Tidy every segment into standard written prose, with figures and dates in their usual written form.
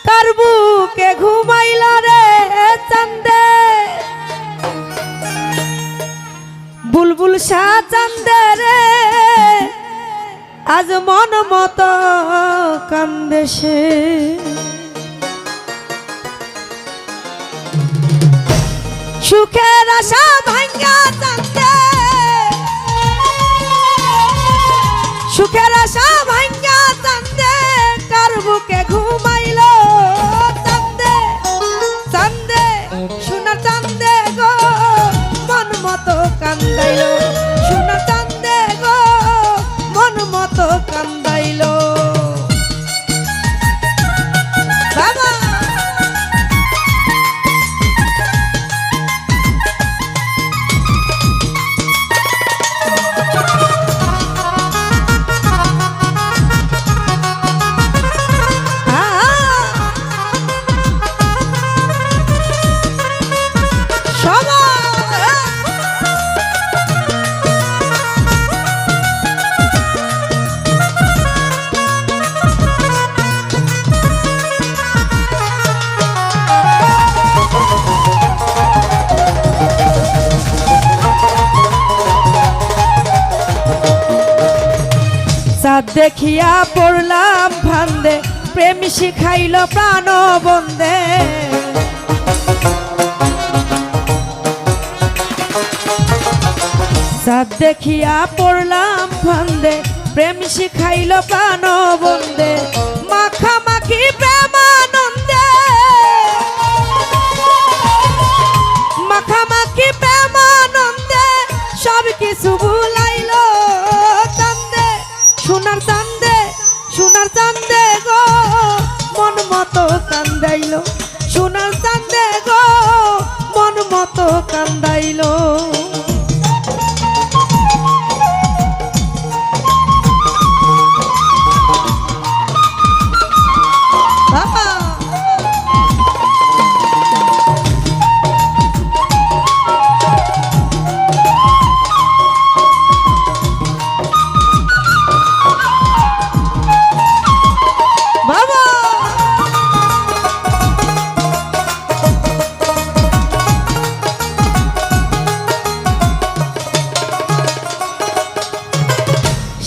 কার বুকে ঘুমাইল রে চান্দে বুলবুল শাহ চান্দে রে আজ মন মতো কান্দে সে সুখের আশা ভাঙ্গা চান্দে সুখের আশা ভাঙ্গা চান্দে কার বুকে ঘুমাইল চান্দে চান্দে সোনার চান্দে গো মন মতো কান্দাইল সোনার চান্দে গো মন মতো কান্দাইল বাবা চাঁদ দেখিয়া পড়লাম ফান্দে প্রেম শিখাইল প্রাণ বন্দে চাঁদ দেখিয়া পড়লাম ফান্দে প্রেম শিখাইল প্রাণ বন্দে মাখামাখি প্রেমানন্দে মাখামাখি প্রেমানন্দে সব কিছু ভুলাইল সোনার চান্দে গো মন মতো কান্দাইল সোনার চান্দে গো মন মতো কান্দাইল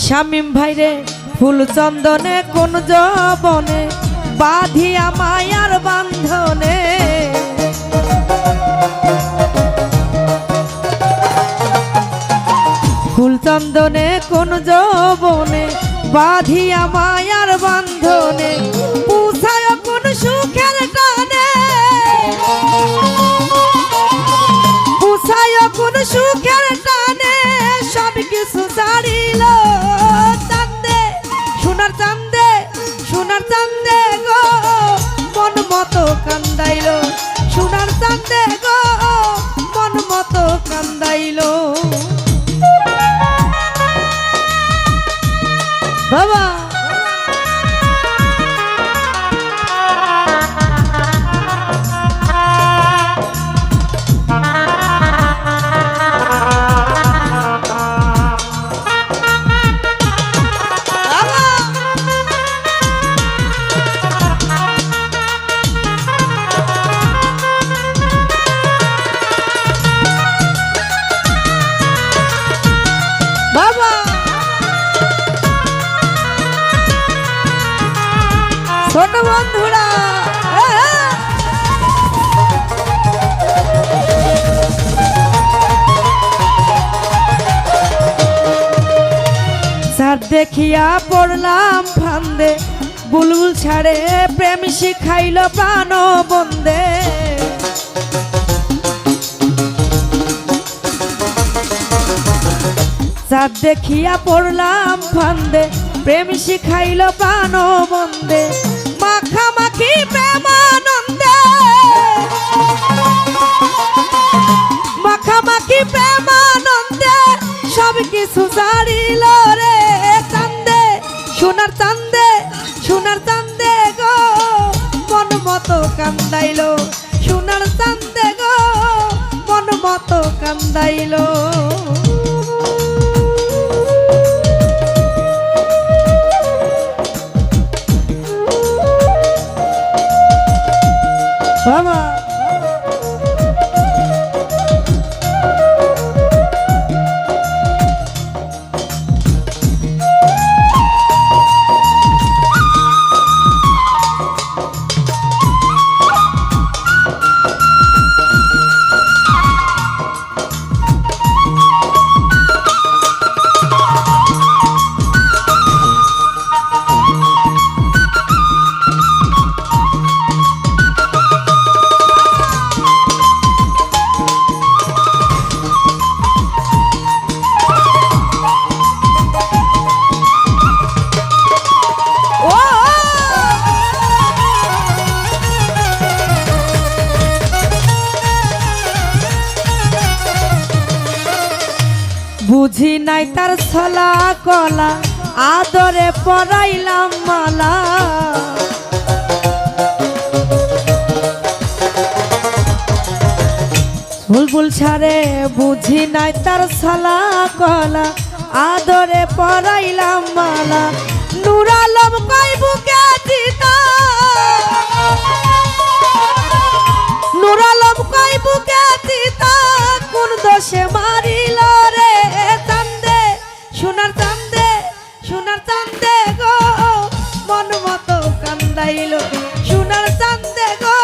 শামিম ভাইরে ফুল চন্দনে কোন যবনে বাঁধিয়া মায়ার বান্ধনে ফুল চন্দনে কোন যবনে বাঁধিয়া মায়ার বান্ধনে পুছায় কোন সুখের টানে পুছায় কোন সুখের টানে সব কিছু ছাড়িল চান্দে সোনার চান্দে গো মন মতো কান্দাইল সোনার চান্দে গো মন মতো কান্দাইল বাবা ছোট বন্ধুরা চাঁদ দেখিয়া পড়লাম ফান্দে বুলবুল ছাড়ে প্রেম শিখাইল প্রাণ বন্দে চাঁদ দেখিয়া পড়লাম ফান্দে প্রেম শিখাইল প্রাণ বন্দে মাখামাখি প্রেমানন্দে মাখামাখি প্রেমানন্দে সব কিছু ছাড়িল রে চান্দে সোনার চান্দে গো মন মতো কান্দাইল সোনার চান্দে গো মন মতো কান্দাইল বুঝি নাই তার ছলা কলা আদরে পরাইলাম মালা বুলবুল ছাড়ে বুঝি নাই তার ছলা কলা আদরে পরাইলাম মালা নূর আলম কই বুকে দিতা নূর আলম কই বুকে দিতা কোন দোষে মারিল রে চান্দে সোনার চান্দে সোনার চান্দে গো মন মতো কান্দাইল সোনার চান্দে গো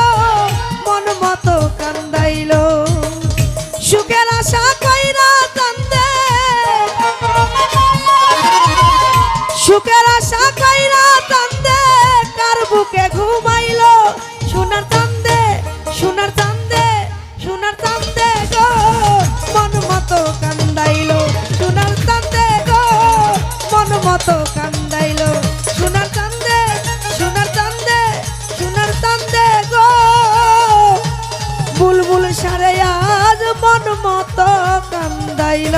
মন মতো কান্দাইল সুখের আশা কইরা চান্দে সুখের আশা কইরা চান্দে কার বুকে ঘুমাইল সোনার চান্দে সোনার চান্দে সোনার চান্দে গো মন মতো কান্দাইল সোনার চান্দে গো মন মতো কান্দাইল সোনার চান্দে সোনার চান্দে সোনার চান্দে গো বুলবুল সারে আজ মন মতো কান্দাইল।